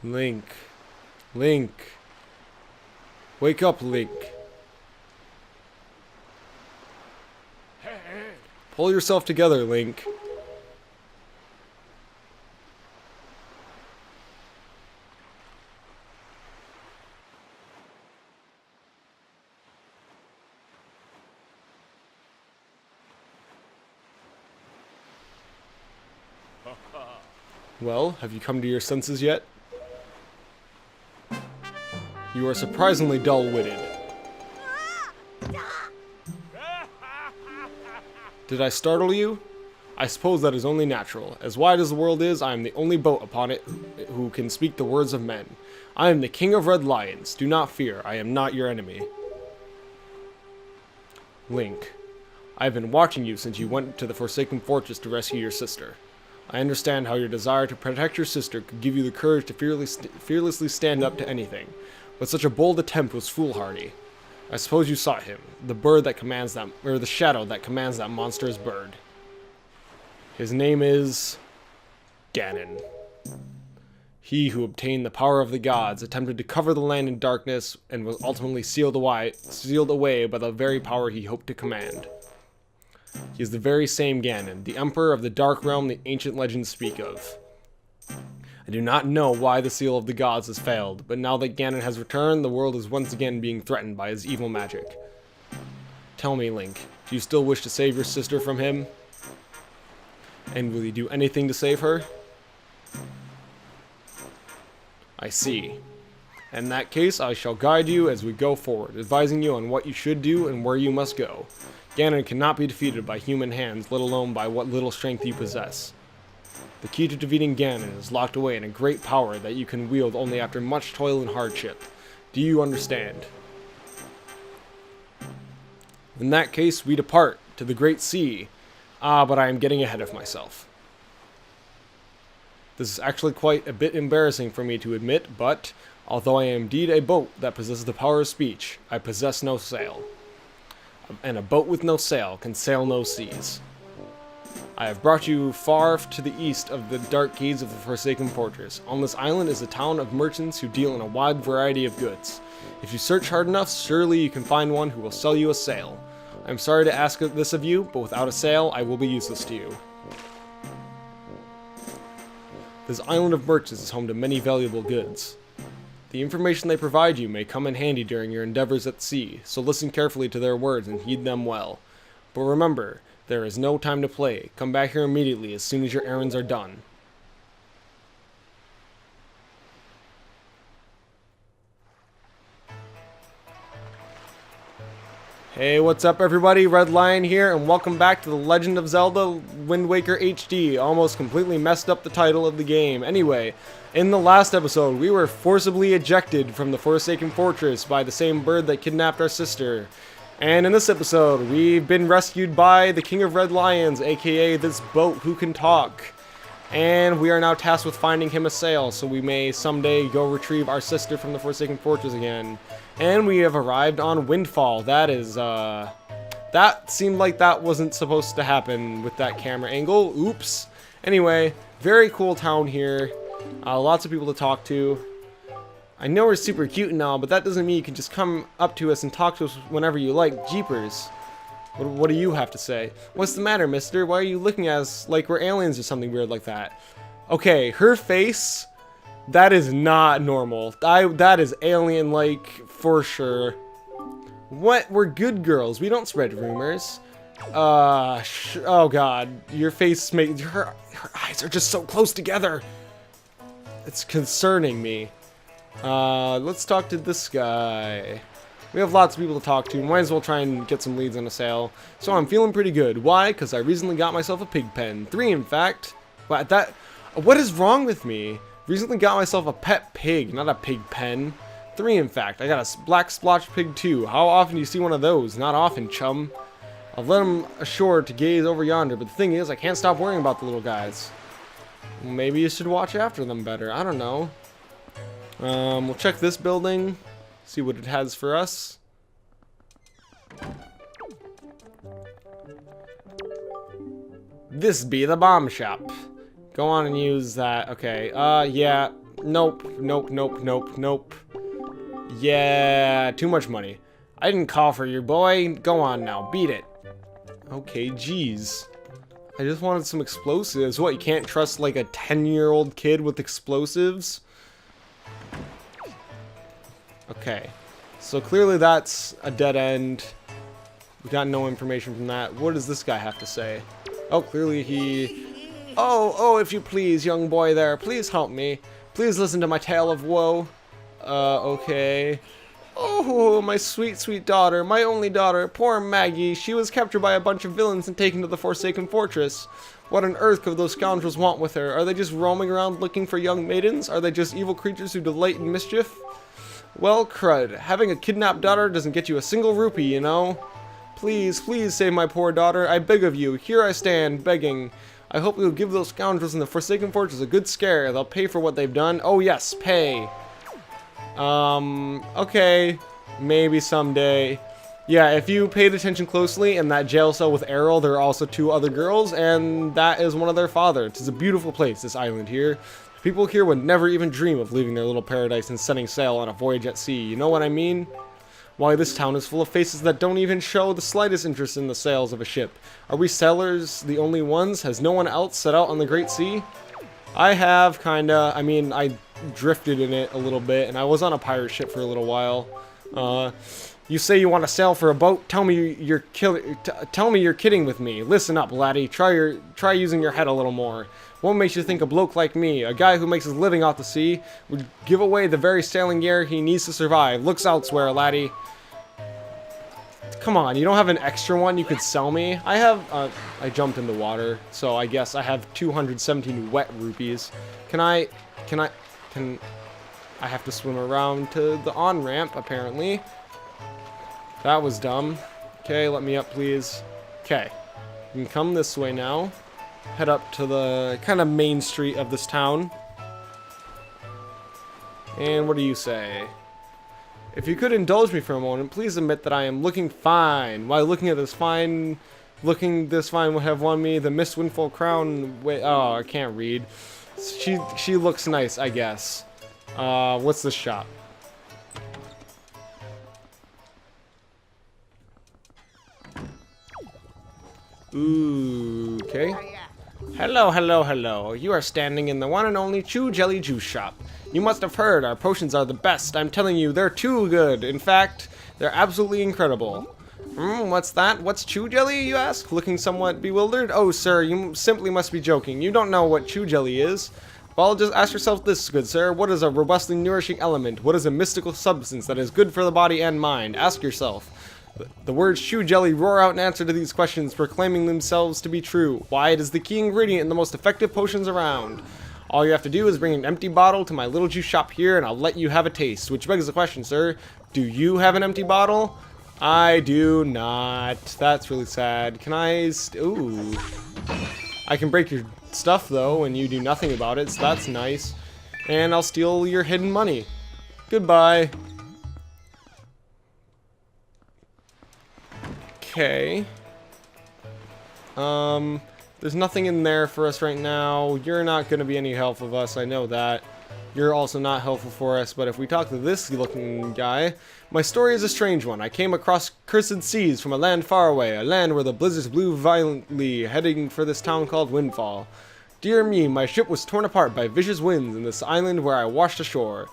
Link. Link. Wake up, Link. Pull yourself together, Link. Well, have you come to your senses yet? You are surprisingly dull-witted. Did I startle you? I suppose that is only natural. As wide as the world is, I am the only boat upon it who can speak the words of men. I am the King of Red Lions. Do not fear, I am not your enemy. Link, I have been watching you since you went to the Forsaken Fortress to rescue your sister. I understand how your desire to protect your sister could give you the courage to fearlessly stand up to anything, but such a bold attempt was foolhardy. I suppose you sought him, the bird that commands that, or the shadow that commands that monstrous bird. His name is Ganon. He who obtained the power of the gods, attempted to cover the land in darkness, and was ultimately sealed away by the very power he hoped to command. He is the very same Ganon, the Emperor of the Dark Realm the ancient legends speak of. I do not know why the seal of the gods has failed, but now that Ganon has returned, the world is once again being threatened by his evil magic. Tell me, Link, do you still wish to save your sister from him? And will you do anything to save her? I see. In that case, I shall guide you as we go forward, advising you on what you should do and where you must go. Ganon cannot be defeated by human hands, let alone by what little strength you possess. The key to defeating Ganon is locked away in a great power that you can wield only after much toil and hardship. Do you understand? In that case, we depart to the Great Sea. But I am getting ahead of myself. This is actually quite a bit embarrassing for me to admit, but although I am indeed a boat that possesses the power of speech, I possess no sail. And a boat with no sail can sail no seas. I have brought you far to the east of the dark gates of the Forsaken Fortress. On this island is a town of merchants who deal in a wide variety of goods. If you search hard enough, surely you can find one who will sell you a sail. I'm sorry to ask this of you, but without a sail, I will be useless to you. This island of merchants is home to many valuable goods. The information they provide you may come in handy during your endeavors at sea, so listen carefully to their words and heed them well. But remember, there is no time to play. Come back here immediately as soon as your errands are done. Hey, what's up everybody? Red Lion here, and welcome back to The Legend of Zelda Wind Waker HD. Almost completely messed up the title of the game. Anyway, in the last episode, we were forcibly ejected from the Forsaken Fortress by the same bird that kidnapped our sister. And in this episode, we've been rescued by the King of Red Lions, aka this boat who can talk. And we are now tasked with finding him a sail, so we may someday go retrieve our sister from the Forsaken Fortress again. And we have arrived on Windfall. That is, that seemed like that wasn't supposed to happen with that camera angle. Oops. Anyway, very cool town here. Lots of people to talk to. I know we're super cute and all, but that doesn't mean you can just come up to us and talk to us whenever you like. Jeepers. What do you have to say? What's the matter, mister? Why are you looking at us like we're aliens or something weird like that? Okay, her face, that is not normal. That is alien-like for sure. What? We're good girls. We don't spread rumors. Oh god. Your face makes... Her eyes are just so close together. It's concerning me. Let's talk to this guy. We have lots of people to talk to. Might as well try and get some leads on a sale. So I'm feeling pretty good. Why? Because I recently got myself a pig pen. 3, in fact. What is wrong with me? Recently got myself a pet pig, not a pig pen. 3, in fact. I got a black splotch pig too. How often do you see one of those? Not often, chum. I've led him ashore to gaze over yonder, but the thing is, I can't stop worrying about the little guys. Well, maybe you should watch after them better. I don't know. We'll check this building. See what it has for us. This be the bomb shop. Go on and use that. Okay, yeah. Nope, nope, nope, nope, nope. Yeah, too much money. I didn't call for you, boy. Go on now, beat it. Okay, jeez. I just wanted some explosives. What, you can't trust like a 10-year-old kid with explosives? Okay. So clearly that's a dead end. We got no information from that. What does this guy have to say? Oh, clearly he... Oh, if you please, young boy there. Please help me. Please listen to my tale of woe. Okay. Oh, my sweet, sweet daughter. My only daughter. Poor Maggie. She was captured by a bunch of villains and taken to the Forsaken Fortress. What on earth could those scoundrels want with her? Are they just roaming around looking for young maidens? Are they just evil creatures who delight in mischief? Well, crud. Having a kidnapped daughter doesn't get you a single rupee, you know? Please, please save my poor daughter. I beg of you. Here I stand, begging. I hope you'll give those scoundrels in the Forsaken Fortress a good scare. They'll pay for what they've done. Oh, yes, pay. Okay. Maybe someday. Yeah, if you paid attention closely, in that jail cell with Errol, there are also 2 other girls, and that is one of their father. It's a beautiful place, this island here. People here would never even dream of leaving their little paradise and setting sail on a voyage at sea. You know what I mean? Why, this town is full of faces that don't even show the slightest interest in the sails of a ship. Are we sailors the only ones? Has no one else set out on the great sea? I have, kinda. I mean, I drifted in it a little bit, and I was on a pirate ship for a little while. You say you want to sail for a boat? Tell me you're kidding with me. Listen up, laddie. Try using your head a little more. What makes you think a bloke like me, a guy who makes his living off the sea, would give away the very sailing gear he needs to survive? Looks elsewhere, laddie. Come on, you don't have an extra one you could sell me? I have, I jumped in the water, so I guess I have 217 wet rupees. I have to swim around to the on-ramp, apparently. That was dumb. Okay, let me up, please. Okay, you can come this way now. Head up to the kind of main street of this town. And what do you say? If you could indulge me for a moment, please admit that I am looking fine. While looking this fine would have won me the Miss Windfall crown. Wait, oh, I can't read. She looks nice, I guess. What's this shop? Ooh, okay. Hello, hello, hello. You are standing in the one and only Chew Jelly Juice Shop. You must have heard our potions are the best. I'm telling you, they're too good. In fact, they're absolutely incredible. What's that? What's Chew Jelly, you ask? Looking somewhat bewildered? Oh, sir, you simply must be joking. You don't know what Chew Jelly is. Well, just ask yourself this, good sir. What is a robustly nourishing element? What is a mystical substance that is good for the body and mind? Ask yourself. The words Chew Jelly roar out in answer to these questions, proclaiming themselves to be true. Why, it is the key ingredient in the most effective potions around. All you have to do is bring an empty bottle to my little juice shop here, and I'll let you have a taste. Which begs the question, sir, do you have an empty bottle? I do not. That's really sad. Can I... Ooh. I can break your stuff, though, and you do nothing about it, so that's nice. And I'll steal your hidden money. Goodbye. Okay. There's nothing in there for us right now. You're not going to be any help of us, I know that. You're also not helpful for us, but if we talk to this looking guy... My story is a strange one. I came across cursed seas from a land far away, a land where the blizzards blew violently, heading for this town called Windfall. Dear me, my ship was torn apart by vicious winds in this island where I washed ashore.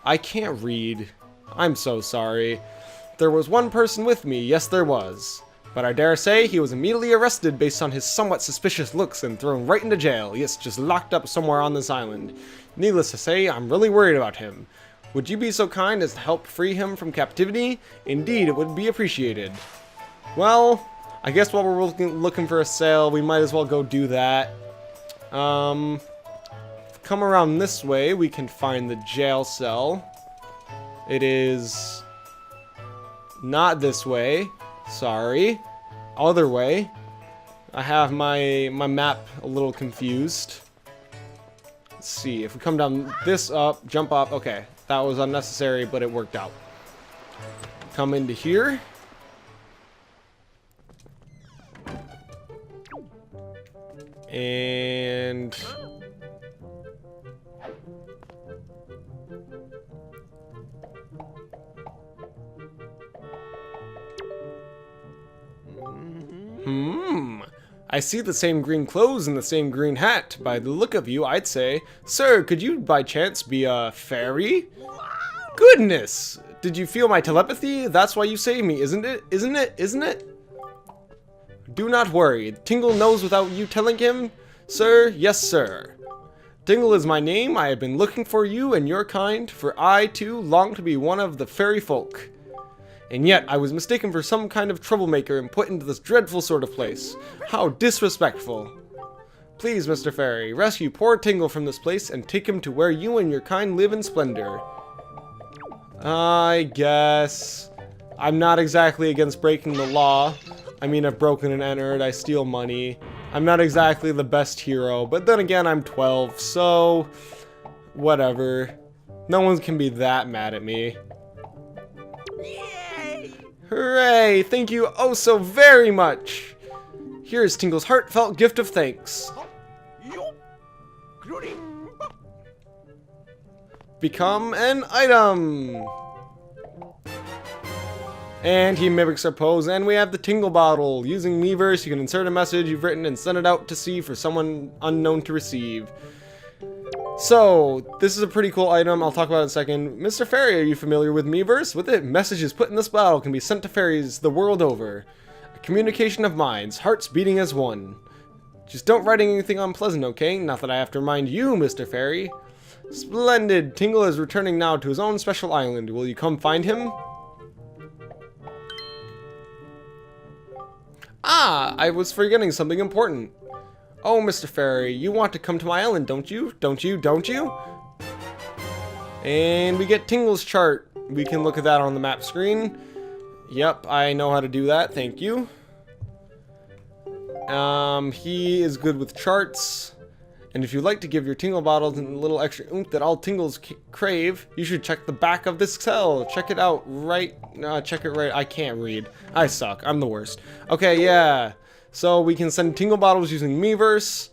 I can't read. I'm so sorry. There was one person with me, yes there was. But I dare say he was immediately arrested based on his somewhat suspicious looks and thrown right into jail. Yes, just locked up somewhere on this island. Needless to say, I'm really worried about him. Would you be so kind as to help free him from captivity? Indeed, it would be appreciated. Well, I guess while we're looking for a sale, we might as well go do that. Come around this way, we can find the jail cell. It is not this way. Sorry. Other way. I have my map a little confused. Let's see. If we come down this up, jump up. Okay. That was unnecessary, but it worked out. Come into here. And I see the same green clothes and the same green hat. By the look of you, I'd say, sir, could you by chance be a fairy? Goodness! Did you feel my telepathy? That's why you saved me, isn't it? Isn't it? Isn't it? Do not worry. Tingle knows without you telling him. Sir, yes, sir. Tingle is my name. I have been looking for you and your kind, for I, too, long to be one of the fairy folk. And yet, I was mistaken for some kind of troublemaker and put into this dreadful sort of place. How disrespectful. Please, Mr. Fairy, rescue poor Tingle from this place and take him to where you and your kind live in splendor. I guess. I'm not exactly against breaking the law. I mean, I've broken and entered, I steal money. I'm not exactly the best hero, but then again, I'm 12, so whatever. No one can be that mad at me. Yay! Hooray! Thank you oh so very much! Here is Tingle's heartfelt gift of thanks. Become an item! And he mimics our pose, and we have the Tingle Bottle. Using Miiverse, you can insert a message you've written and send it out to sea for someone unknown to receive. So, this is a pretty cool item. I'll talk about it in a second. Mr. Fairy, are you familiar with Miiverse? With it, messages put in this bottle can be sent to fairies the world over. A communication of minds, hearts beating as one. Just don't write anything unpleasant, okay? Not that I have to remind you, Mr. Fairy. Splendid! Tingle is returning now to his own special island. Will you come find him? Ah, I was forgetting something important. Oh, Mr. Fairy, you want to come to my island, don't you? Don't you? Don't you? And we get Tingles Chart. We can look at that on the map screen. Yep, I know how to do that. Thank you. He is good with charts. And if you'd like to give your Tingle Bottles a little extra oomph that all Tingles crave, you should check the back of this cell. Check it out right... check it right... I can't read. I suck. I'm the worst. Okay, yeah. So we can send Tingle Bottles using Miiverse.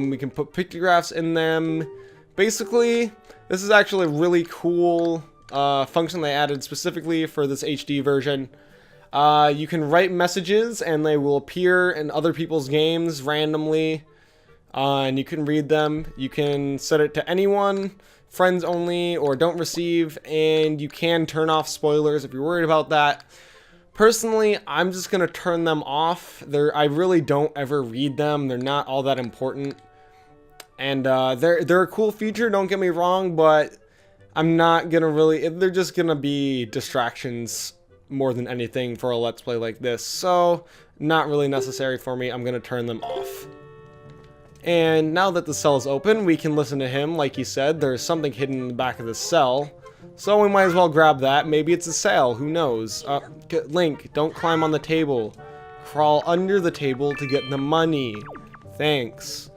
We can put pictographs in them. Basically, this is actually a really cool function they added specifically for this HD version. You can write messages and they will appear in other people's games randomly. And you can read them. You can set it to anyone, friends only, or don't receive, and you can turn off spoilers if you're worried about that. Personally, I'm just gonna turn them off. I really don't ever read them. They're not all that important, and they're a cool feature. Don't get me wrong, but I'm not gonna really. They're just gonna be distractions more than anything for a Let's Play like this. So not really necessary for me. I'm gonna turn them off. And now that the cell is open, we can listen to him. Like he said, there's something hidden in the back of the cell. So we might as well grab that. Maybe it's a sail. Who knows? Link, don't climb on the table. Crawl under the table to get the money. Thanks.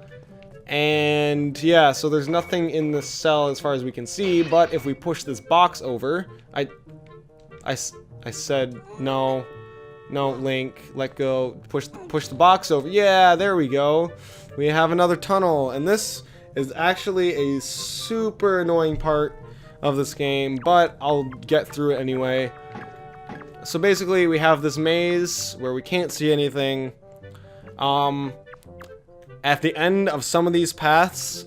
And yeah, so there's nothing in the cell as far as we can see. But if we push this box over... I said no. No, Link, let go. Push the box over. Yeah, there we go. We have another tunnel, and this is actually a super annoying part of this game, but I'll get through it anyway. So basically, we have this maze where we can't see anything. At the end of some of these paths,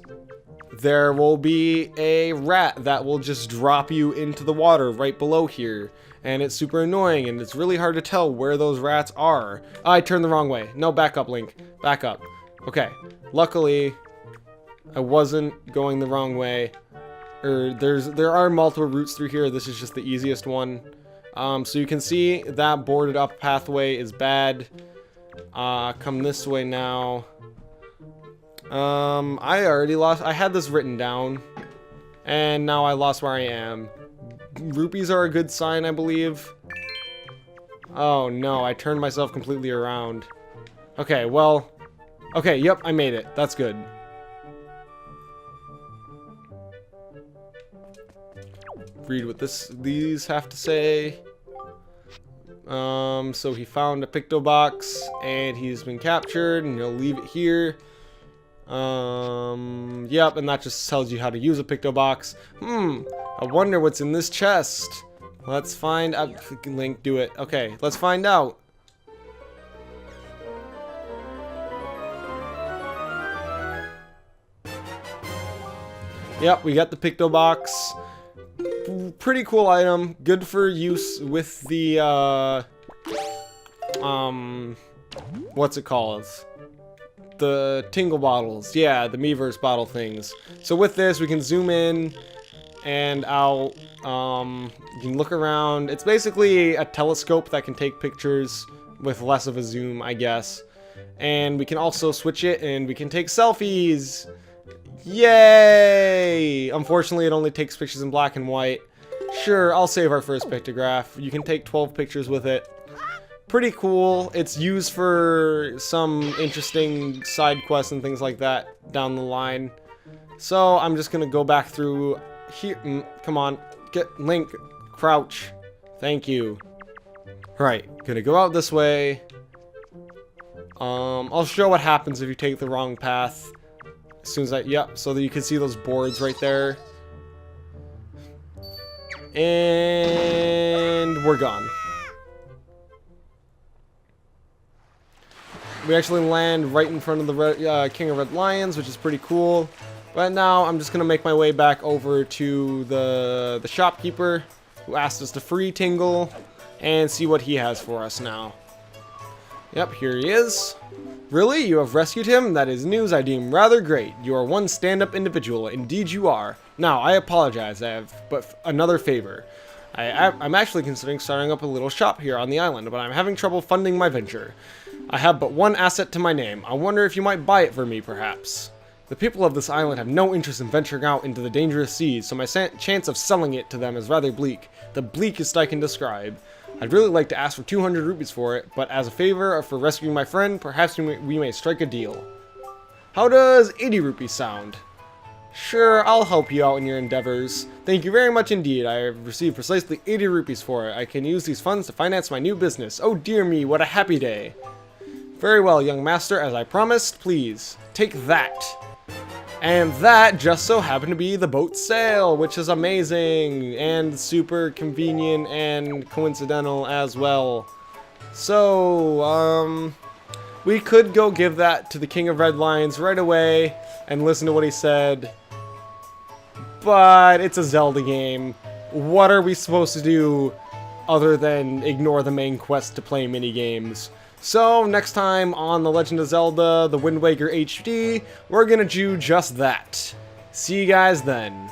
there will be a rat that will just drop you into the water right below here. And it's super annoying, and it's really hard to tell where those rats are. I turned the wrong way. No, back up, Link. Back up. Okay. Luckily, I wasn't going the wrong way. There are multiple routes through here. This is just the easiest one. So you can see that boarded up pathway is bad. Come this way now. I already lost. I had this written down, and now I lost where I am. Rupees are a good sign, I believe. Oh no, I turned myself completely around. Okay, well... Okay, yep, I made it. That's good. Read what these have to say. So he found a picto box, and he's been captured, and he'll leave it here. Yep, and that just tells you how to use a picto box. I wonder what's in this chest. Let's find out. Link, do it. Okay, let's find out. Yep, we got the Picto Box. Pretty cool item. Good for use with the, what's it called? The Tingle Bottles. Yeah, the Miiverse bottle things. So with this, we can zoom in and out. You can look around. It's basically a telescope that can take pictures with less of a zoom, I guess. And we can also switch it and we can take selfies. Yay! Unfortunately, it only takes pictures in black and white. Sure, I'll save our first pictograph. You can take 12 pictures with it. Pretty cool. It's used for some interesting side quests and things like that down the line. So I'm just gonna go back through here. Come on, get Link, crouch. Thank you. Right, gonna go out this way. I'll show what happens if you take the wrong path. As soon as yep, so that you can see those boards right there. And we're gone. We actually land right in front of the King of Red Lions, which is pretty cool. But now I'm just gonna make my way back over to the shopkeeper who asked us to free Tingle and see what he has for us now. Yep, here he is. Really? You have rescued him? That is news I deem rather great. You are one stand-up individual. Indeed you are. Now, I apologize, I have but another favor. I'm actually considering starting up a little shop here on the island, but I'm having trouble funding my venture. I have but one asset to my name. I wonder if you might buy it for me, perhaps. The people of this island have no interest in venturing out into the dangerous seas, so my chance of selling it to them is rather bleak. The bleakest I can describe. I'd really like to ask for 200 rupees for it, but as a favor for rescuing my friend, perhaps we may strike a deal. How does 80 rupees sound? Sure, I'll help you out in your endeavors. Thank you very much indeed. I have received precisely 80 rupees for it. I can use these funds to finance my new business. Oh dear me, what a happy day. Very well, young master, as I promised, please, take that. And that just so happened to be the boat sail, which is amazing and super convenient and coincidental as well. So, we could go give that to the King of Red Lions right away and listen to what he said. But it's a Zelda game. What are we supposed to do other than ignore the main quest to play minigames? So, next time on The Legend of Zelda, The Wind Waker HD, we're gonna do just that. See you guys then.